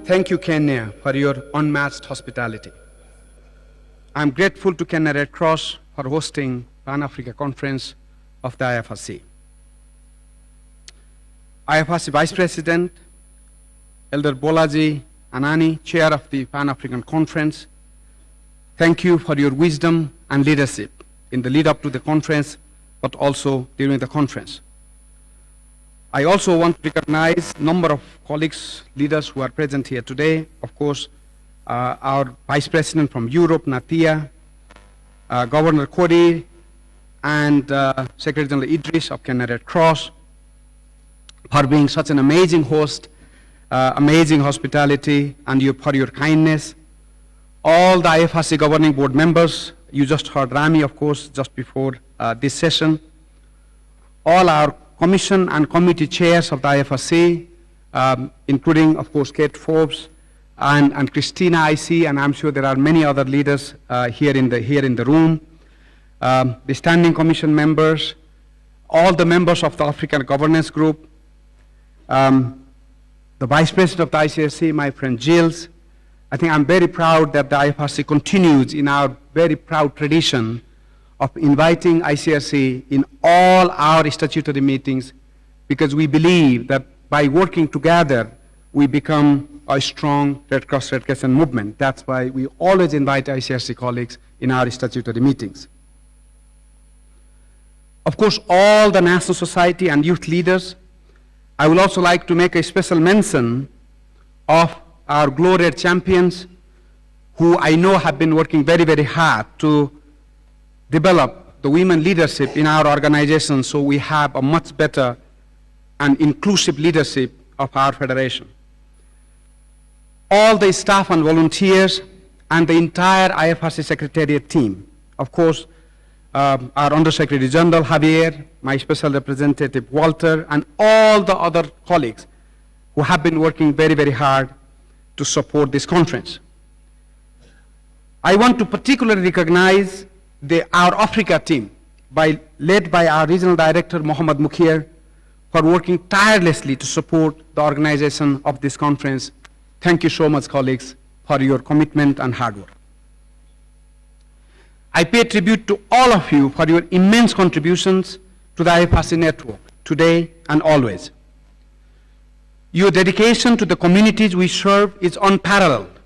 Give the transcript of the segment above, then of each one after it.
Thank you, Kenya, for your unmatched hospitality. I'm grateful to Kenya Red Cross for hosting Pan-Africa Conference of the IFRC. IFRC Vice President, Elder Bolaji Anani, Chair of the Pan-African Conference, thank you for your wisdom and leadership in the lead up to the conference, but also during the conference. I also want to recognize a number of colleagues, leaders who are present here today. Of course, our Vice President from Europe, Natia, Governor Kodi, and Secretary General Idris of Kenya Red Cross for being such an amazing host, amazing hospitality, and for your kindness. All the IFRC Governing Board members, you just heard Rami, of course, just before this session. All our commission and committee chairs of the IFRC, including, of course, Kate Forbes and Christina, I see, and I'm sure there are many other leaders here in the room. The standing commission members, all the members of the African Governance Group, the Vice President of the ICRC, my friend Gilles. I think I'm very proud that the IFRC continues in our very proud tradition of inviting ICRC in all our statutory meetings, because we believe that by working together, we become a strong Red Cross Red Crescent movement. That's why we always invite ICRC colleagues in our statutory meetings. Of course, all the national society and youth leaders. I would also like to make a special mention of our Glow Red champions, who I know have been working very, very hard to develop the women leadership in our organization, so we have a much better and inclusive leadership of our federation. All the staff and volunteers and the entire IFRC Secretariat team. Of course, our Undersecretary General Javier, my Special Representative Walter, and all the other colleagues who have been working very, very hard to support this conference. I want to particularly recognize our Africa team, led by our Regional Director, Mohamed Mukhir, for working tirelessly to support the organization of this conference. Thank you so much, colleagues, for your commitment and hard work. I pay tribute to all of you for your immense contributions to the IFRC network, today and always. Your dedication to the communities we serve is unparalleled,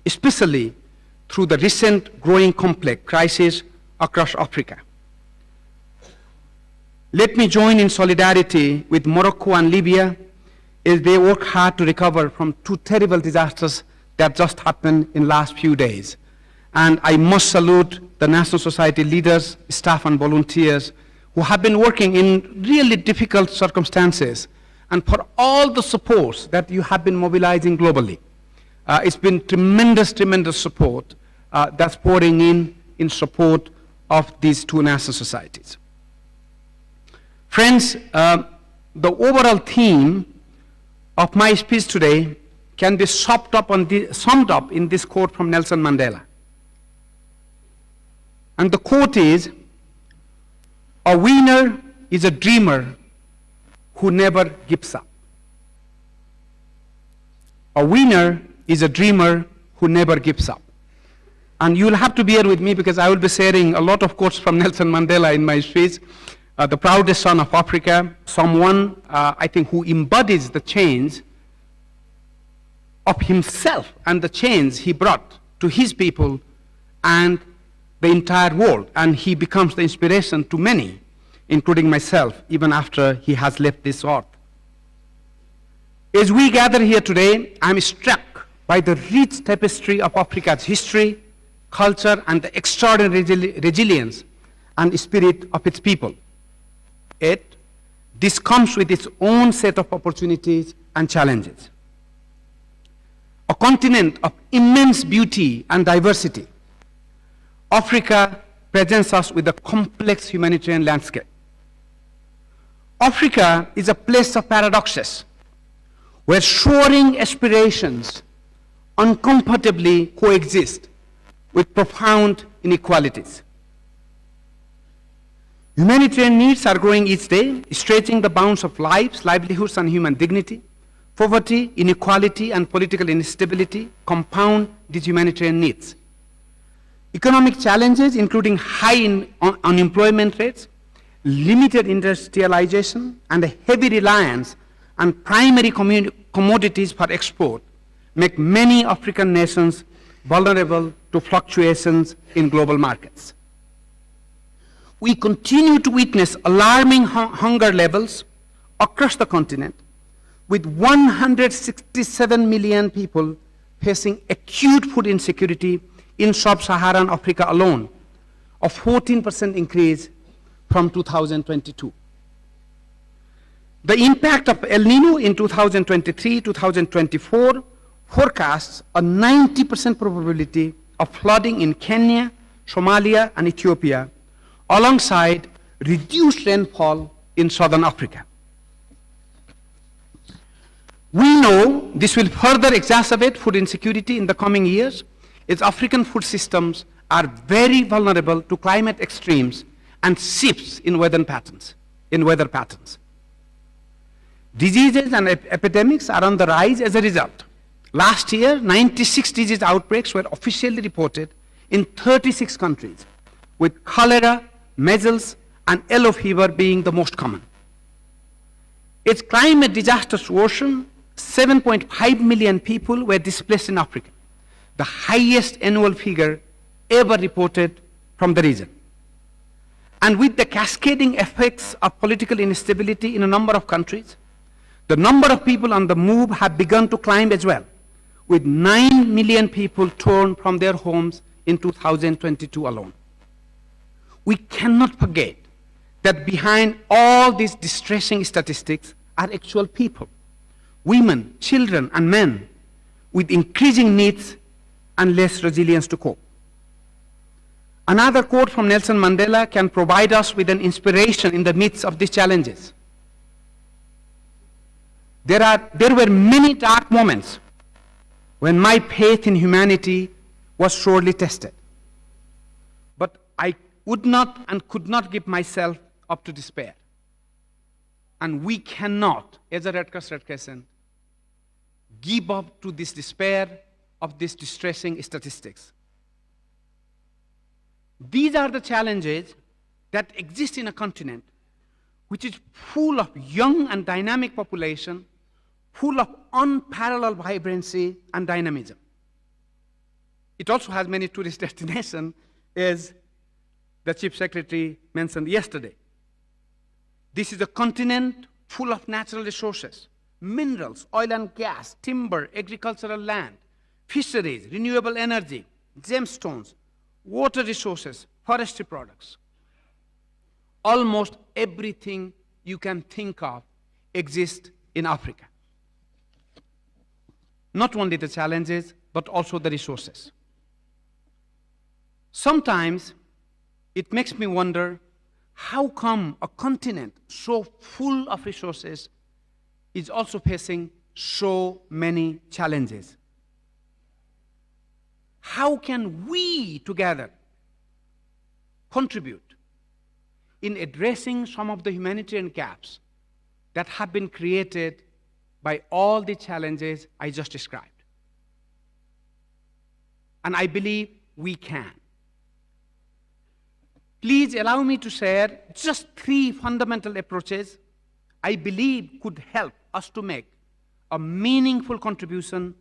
especially through the recent growing complex crisis across Africa. Let me join in solidarity with Morocco and Libya as they work hard to recover from two terrible disasters that just happened in the last few days. And I must salute the National Society leaders, staff, and volunteers who have been working in really difficult circumstances, and for all the supports that you have been mobilizing globally. It's been tremendous, tremendous support that's pouring in support of these two national societies. Friends, the overall theme of my speech today can be summed up in this quote from Nelson Mandela. And the quote is, "A winner is a dreamer who never gives up." A winner is a dreamer who never gives up. And you'll have to bear with me because I will be sharing a lot of quotes from Nelson Mandela in my speech. The proudest son of Africa, someone I think who embodies the change of himself and the change he brought to his people and the entire world. And he becomes the inspiration to many, including myself, even after he has left this earth. As we gather here today, I'm struck by the rich tapestry of Africa's history, culture, and the extraordinary resilience and spirit of its people. Yet, this comes with its own set of opportunities and challenges. A continent of immense beauty and diversity, Africa presents us with a complex humanitarian landscape. Africa is a place of paradoxes, where soaring aspirations uncomfortably coexist with profound inequalities. Humanitarian needs are growing each day, stretching the bounds of lives, livelihoods, and human dignity. Poverty, inequality, and political instability compound these humanitarian needs. Economic challenges, including high unemployment rates, limited industrialization, and a heavy reliance on primary commodities for export, make many African nations vulnerable to fluctuations in global markets. We continue to witness alarming hunger levels across the continent, with 167 million people facing acute food insecurity in sub-Saharan Africa alone, a 14% increase from 2022. The impact of El Nino in 2023-2024 forecasts a 90% probability of flooding in Kenya, Somalia, and Ethiopia, alongside reduced rainfall in southern Africa. We know this will further exacerbate food insecurity in the coming years, as African food systems are very vulnerable to climate extremes and shifts in weather patterns. Diseases and epidemics are on the rise as a result. Last year, 96 disease outbreaks were officially reported in 36 countries, with cholera, measles, and yellow fever being the most common. As climate disasters worsened, 7.5 million people were displaced in Africa, the highest annual figure ever reported from the region. And with the cascading effects of political instability in a number of countries, the number of people on the move have begun to climb as well, with 9 million people torn from their homes in 2022 alone. We cannot forget that behind all these distressing statistics are actual people, women, children, and men with increasing needs and less resilience to cope. Another quote from Nelson Mandela can provide us with an inspiration in the midst of these challenges. There were many dark moments when my faith in humanity was sorely tested. But I would not and could not give myself up to despair. And we cannot, as a Red Cross Red Crescent, give up to this despair of these distressing statistics. These are the challenges that exist in a continent which is full of young and dynamic population, full of unparalleled vibrancy and dynamism. It also has many tourist destinations, as the Chief Secretary mentioned yesterday. This is a continent full of natural resources, minerals, oil and gas, timber, agricultural land, fisheries, renewable energy, gemstones, water resources, forestry products. Almost everything you can think of exists in Africa. Not only the challenges, but also the resources. Sometimes it makes me wonder, how come a continent so full of resources is also facing so many challenges? How can we together contribute in addressing some of the humanitarian gaps that have been created by all the challenges I just described? And I believe we can. Please allow me to share just 3 fundamental approaches I believe could help us to make a meaningful contribution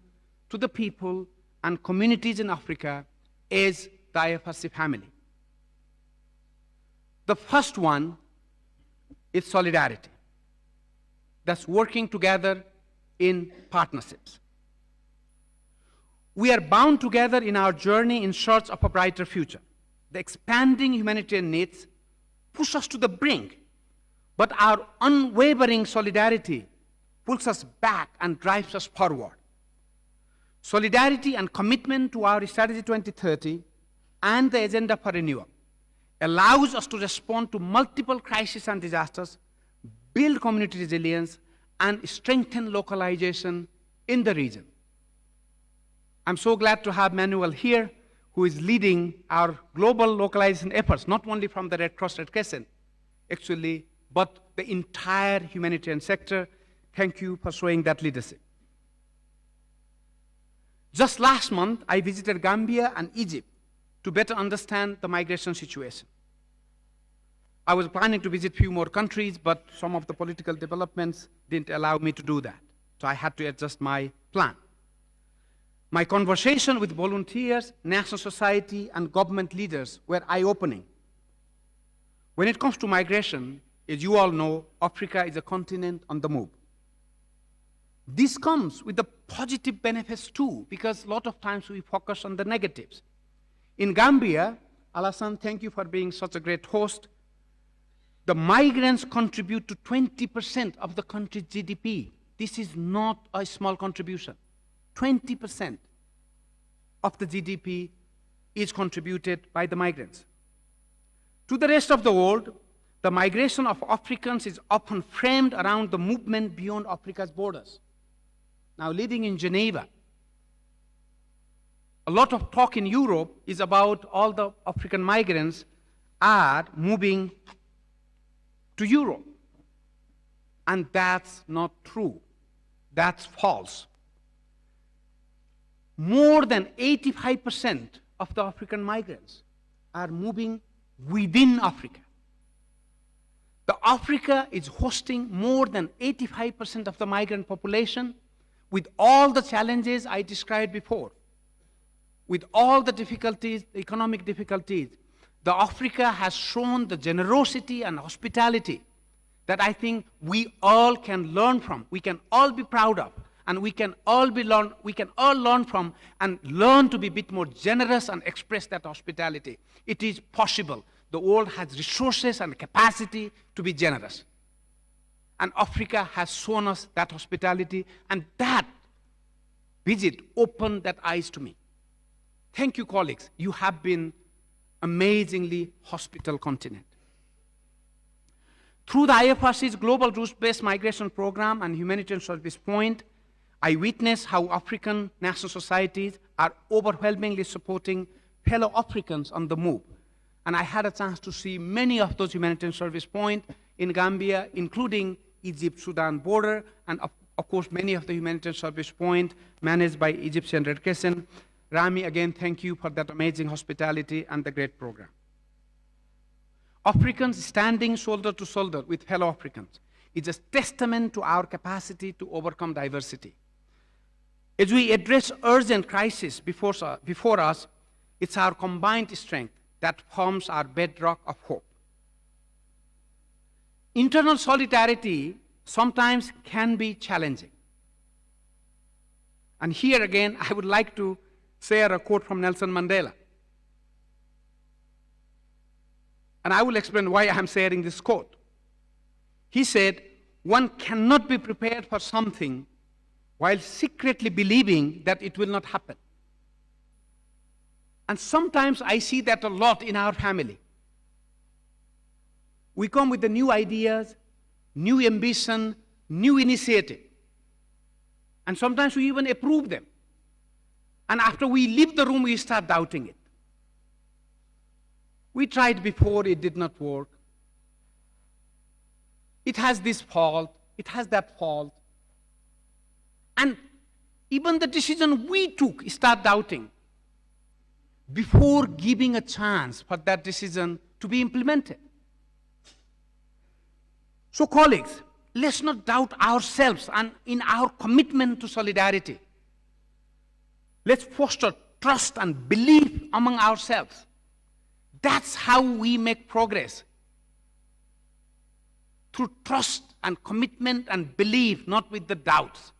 to the people and communities in Africa as the IFRC family. The first one is solidarity. That's working together in partnerships. We are bound together in our journey in search of a brighter future. The expanding humanitarian needs push us to the brink, but our unwavering solidarity pulls us back and drives us forward. Solidarity and commitment to our Strategy 2030 and the Agenda for Renewal allows us to respond to multiple crises and disasters, build community resilience, and strengthen localization in the region. I'm so glad to have Manuel here, who is leading our global localization efforts, not only from the Red Cross Red Crescent, actually, but the entire humanitarian sector. Thank you for showing that leadership. Just last month, I visited Gambia and Egypt to better understand the migration situation. I was planning to visit a few more countries, but some of the political developments didn't allow me to do that. So I had to adjust my plan. My conversation with volunteers, national society, and government leaders were eye-opening. When it comes to migration, as you all know, Africa is a continent on the move. This comes with the positive benefits too, because a lot of times we focus on the negatives. In Gambia, Alassane, thank you for being such a great host. The migrants contribute to 20% of the country's GDP. This is not a small contribution. 20% of the GDP is contributed by the migrants. To the rest of the world, the migration of Africans is often framed around the movement beyond Africa's borders. Now, living in Geneva, a lot of talk in Europe is about all the African migrants are moving to Europe. And that's not true. That's false. More than 85% of the African migrants are moving within Africa. The Africa is hosting more than 85% of the migrant population with all the challenges I described before, with all the difficulties, the economic difficulties. The Africa has shown the generosity and hospitality that I think we all can learn from, we can all be proud of, and we can all learn from and learn to be a bit more generous and express that hospitality. It is possible. The world has resources and capacity to be generous. And Africa has shown us that hospitality, and that visit opened that eyes to me. Thank you, colleagues. You have been amazingly hospitable continent. Through the IFRC's Global Rules-Based Migration Program and Humanitarian Service Point, I witnessed how African national societies are overwhelmingly supporting fellow Africans on the move. And I had a chance to see many of those humanitarian service points in Gambia, including Egypt-Sudan border, and of course, many of the humanitarian service points managed by Egyptian Red Crescent. Rami, again, thank you for that amazing hospitality and the great program. Africans standing shoulder to shoulder with fellow Africans is a testament to our capacity to overcome diversity. As we address urgent crises before us, it's our combined strength that forms our bedrock of hope. Internal solidarity sometimes can be challenging. And here again, I would like to share a quote from Nelson Mandela. And I will explain why I am sharing this quote. He said, "One cannot be prepared for something while secretly believing that it will not happen." And sometimes I see that a lot in our family. We come with the new ideas, new ambition, new initiative. And sometimes we even approve them. And after we leave the room, we start doubting it. We tried before, it did not work. It has this fault, it has that fault. And even the decision we took, start doubting before giving a chance for that decision to be implemented. So colleagues, let's not doubt ourselves and in our commitment to solidarity. Let's foster trust and belief among ourselves. That's how we make progress. Through trust and commitment and belief, not with the doubts.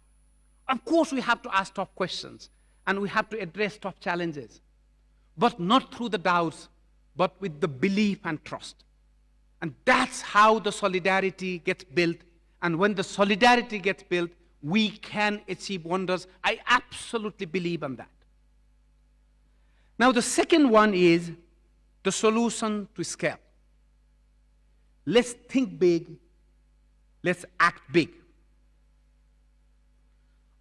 Of course, we have to ask tough questions and we have to address tough challenges, but not through the doubts, but with the belief and trust. And that's how the solidarity gets built. And when the solidarity gets built, we can achieve wonders. I absolutely believe in that. Now, the second one is the solution to scale. Let's think big. Let's act big.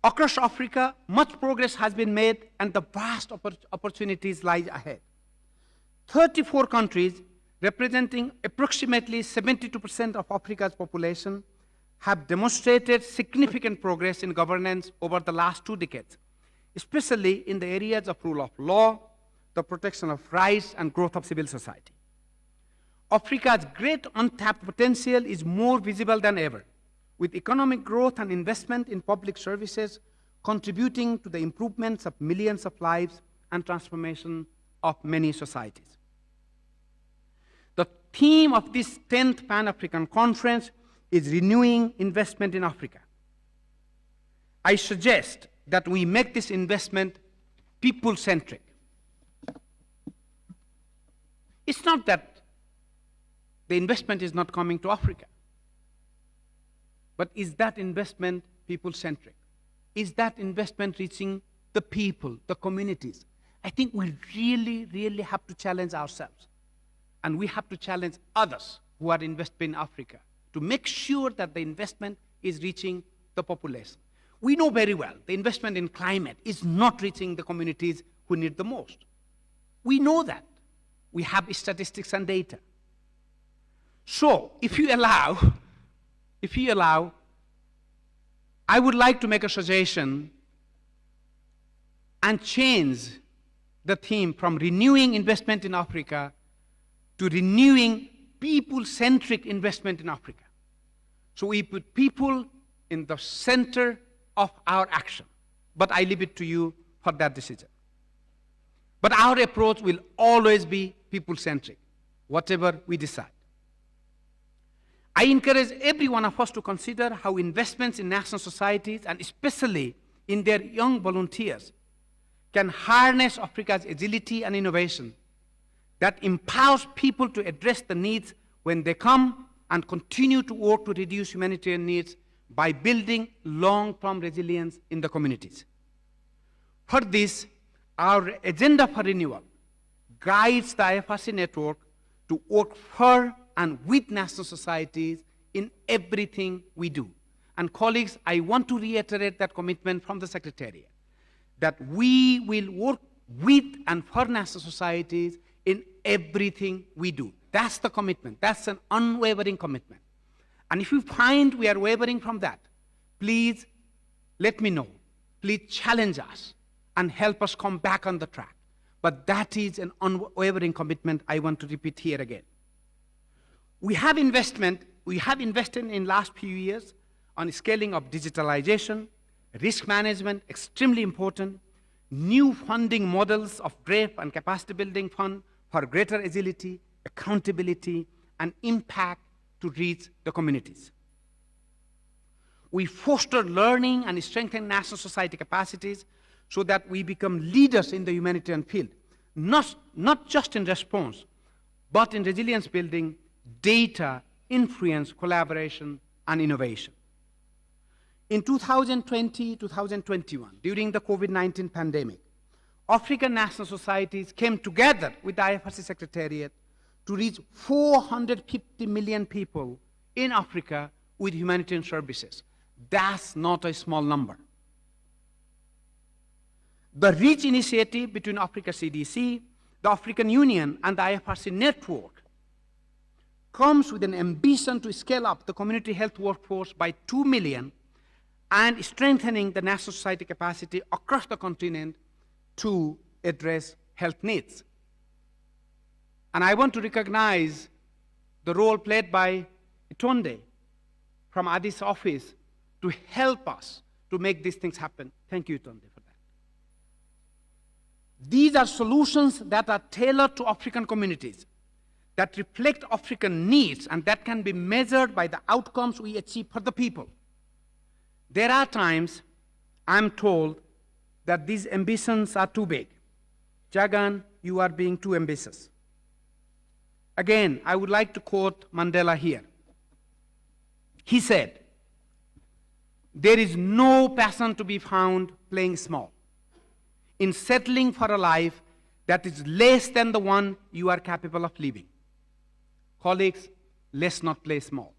Across Africa, much progress has been made and the vast opportunities lie ahead. 34 countries, representing approximately 72% of Africa's population, have demonstrated significant progress in governance over the last 2 decades. especially in the areas of rule of law, the protection of rights, and growth of civil society. Africa's great untapped potential is more visible than ever, with economic growth and investment in public services contributing to the improvements of millions of lives and transformation of many societies. The theme of this 10th Pan-African Conference is renewing investment in Africa. I suggest that we make this investment people-centric. It's not that the investment is not coming to Africa, but is that investment people-centric? Is that investment reaching the people, the communities? I think we really have to challenge ourselves. And we have to challenge others who are investing in Africa to make sure that the investment is reaching the population. We know very well the investment in climate is not reaching the communities who need the most. We know that. We have statistics and data. So, if you allow, I would like to make a suggestion and change the theme from renewing investment in Africa to renewing people-centric investment in Africa. So we put people in the center of our action. But I leave it to you for that decision. But our approach will always be people-centric, whatever we decide. I encourage every one of us to consider how investments in national societies, and especially in their young volunteers, can harness Africa's agility and innovation that empowers people to address the needs when they come and continue to work to reduce humanitarian needs by building long-term resilience in the communities. For this, our agenda for renewal guides the IFRC network to work for and with national societies in everything we do. And colleagues, I want to reiterate that commitment from the Secretariat, that we will work with and for national societies in everything we do. That's the commitment. That's an unwavering commitment. And if you find we are wavering from that, please let me know. Please challenge us and help us come back on the track. But that is an unwavering commitment I want to repeat here again. We have invested in last few years on scaling of digitalization, risk management, extremely important, new funding models of DREF and capacity building fund for greater agility, accountability, and impact to reach the communities. We foster learning and strengthen national society capacities so that we become leaders in the humanitarian field, not just in response, but in resilience building, data, influence, collaboration, and innovation. In 2020-2021, during the COVID-19 pandemic, African national societies came together with the IFRC Secretariat to reach 450 million people in Africa with humanitarian services. That's not a small number. The REACH initiative between Africa CDC, the African Union, and the IFRC network comes with an ambition to scale up the community health workforce by 2 million and strengthening the national society capacity across the continent to address health needs. And I want to recognize the role played by Itonde from Addis office to help us to make these things happen. Thank you, Itonde, for that. These are solutions that are tailored to African communities, that reflect African needs, and that can be measured by the outcomes we achieve for the people. There are times I'm told that these ambitions are too big. Jagan, you are being too ambitious. Again, I would like to quote Mandela here. He said, "There is no passion to be found playing small, in settling for a life that is less than the one you are capable of living." Colleagues, let's not play small.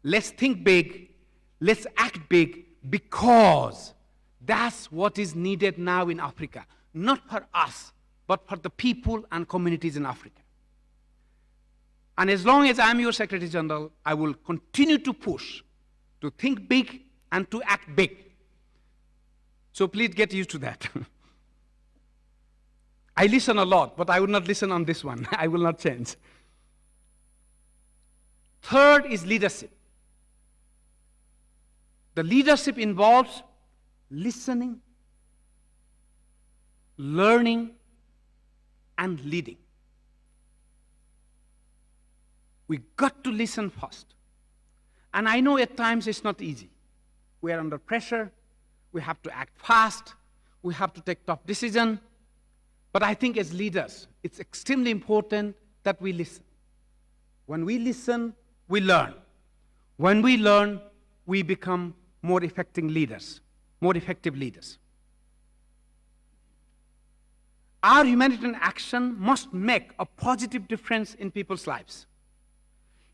Let's think big, let's act big, because that's what is needed now in Africa. Not for us, but for the people and communities in Africa. And as long as I'm your Secretary General, I will continue to push to think big and to act big. So please get used to that. I listen a lot, but I will not listen on this one. I will not change. Third is leadership. The leadership involves listening, learning, and leading. We got to listen first. And I know at times it's not easy. We are under pressure. We have to act fast. We have to take tough decisions. But I think as leaders, it's extremely important that we listen. When we listen, we learn. When we learn, we become more effective leaders. Our humanitarian action must make a positive difference in people's lives.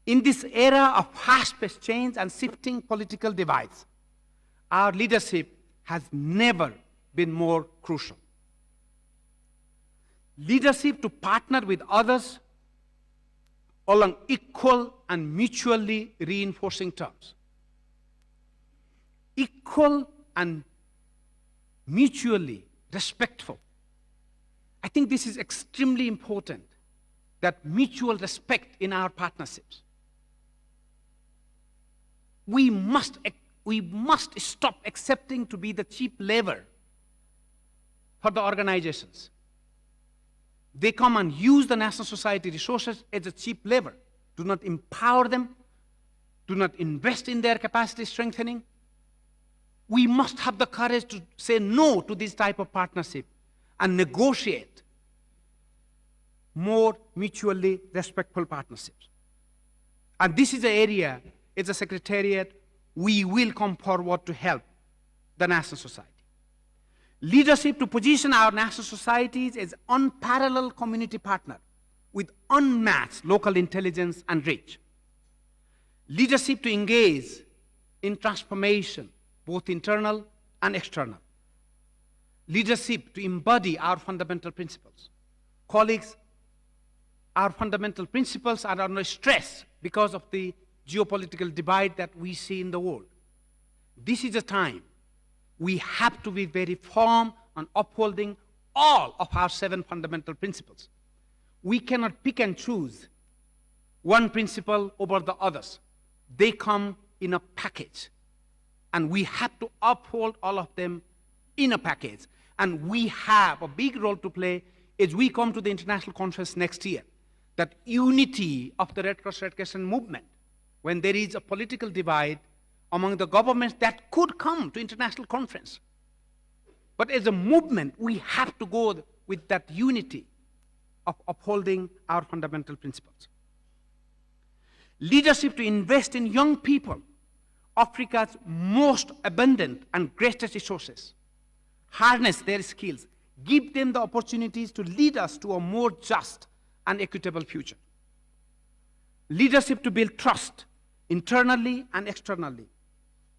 In this era of fast-paced change and shifting political divides, our leadership has never been more crucial. Leadership to partner with others along equal and mutually reinforcing terms. Equal and mutually respectful. I think this is extremely important, that mutual respect in our partnerships. We must stop accepting to be the cheap labor for the organizations. They come and use the national society resources as a cheap labor. Do not empower them. Do not invest in their capacity strengthening. We must have the courage to say no to this type of partnership and negotiate more mutually respectful partnerships. And this is the area, as a secretariat, we will come forward to help the national society. Leadership to position our national societies as unparalleled community partner with unmatched local intelligence and reach. Leadership to engage in transformation, both internal and external. Leadership to embody our fundamental principles. Colleagues, our fundamental principles are under stress because of the geopolitical divide that we see in the world. This is a time we have to be very firm on upholding all of our 7 fundamental principles. We cannot pick and choose one principle over the others. They come in a package, and we have to uphold all of them in a package. And we have a big role to play as we come to the international conference next year, that unity of the Red Cross Red Crescent movement, when there is a political divide among the governments that could come to international conference. But as a movement, we have to go with that unity of upholding our fundamental principles. Leadership to invest in young people, Africa's most abundant and greatest resources. Harness their skills, give them the opportunities to lead us to a more just and equitable future. Leadership to build trust, internally and externally.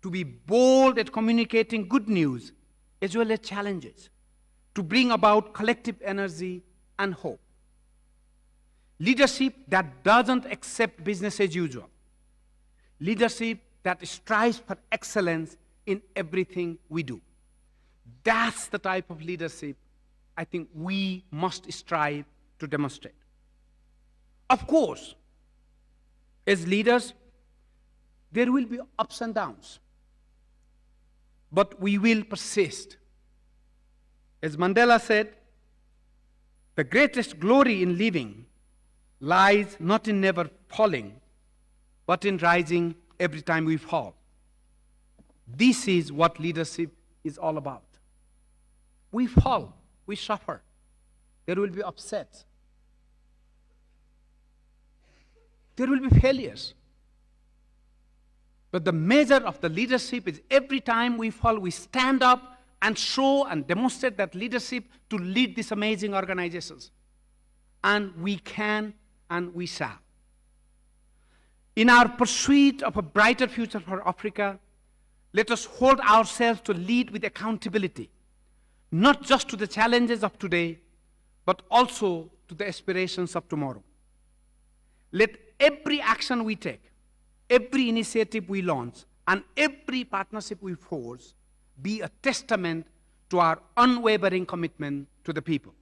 To be bold at communicating good news as well as challenges. To bring about collective energy and hope. Leadership that doesn't accept business as usual. Leadership that strives for excellence in everything we do. That's the type of leadership I think we must strive to demonstrate. Of course, as leaders, there will be ups and downs, but we will persist. As Mandela said, the greatest glory in living lies not in never falling, but in rising every time we fall. This is what leadership is all about. We fall, we suffer. There will be upsets. There will be failures. But the measure of the leadership is every time we fall, we stand up and show and demonstrate that leadership to lead these amazing organizations. And we can and we shall. In our pursuit of a brighter future for Africa, let us hold ourselves to lead with accountability, not just to the challenges of today, but also to the aspirations of tomorrow. Let every action we take, every initiative we launch, and every partnership we forge be a testament to our unwavering commitment to the people.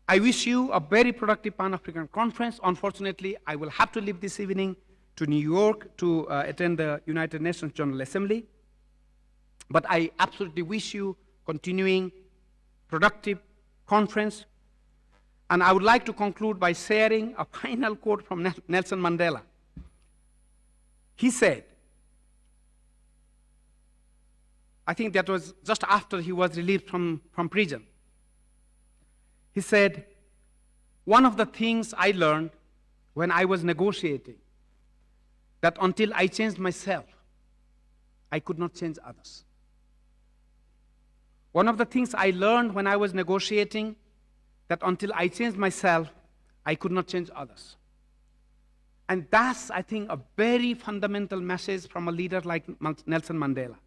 I wish you a very productive Pan-African conference. Unfortunately, I will have to leave this evening to New York to attend the United Nations General Assembly. But I absolutely wish you continuing productive conference. And I would like to conclude by sharing a final quote from Nelson Mandela. He said, I think that was just after he was released from prison. He said, one of the things I learned when I was negotiating, that until I changed myself, I could not change others. One of the things I learned when I was negotiating, that until I changed myself, I could not change others. And that's, I think, a very fundamental message from a leader like Nelson Mandela.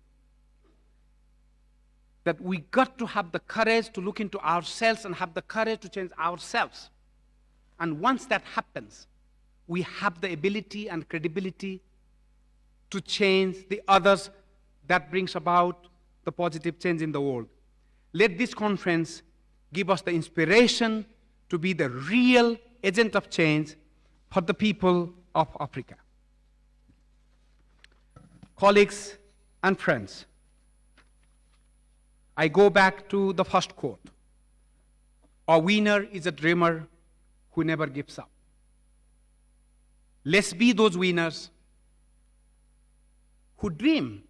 That we got to have the courage to look into ourselves and have the courage to change ourselves. And once that happens, we have the ability and credibility to change the others. That brings about the positive change in the world. Let this conference give us the inspiration to be the real agent of change for the people of Africa. Colleagues and friends, I go back to the first quote. A winner is a dreamer who never gives up. Let's be those winners who dream,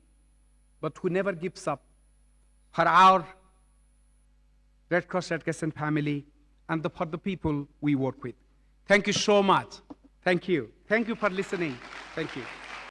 but who never gives up for our Red Cross Red Crescent family and for the people we work with. Thank you so much. Thank you. Thank you for listening. Thank you.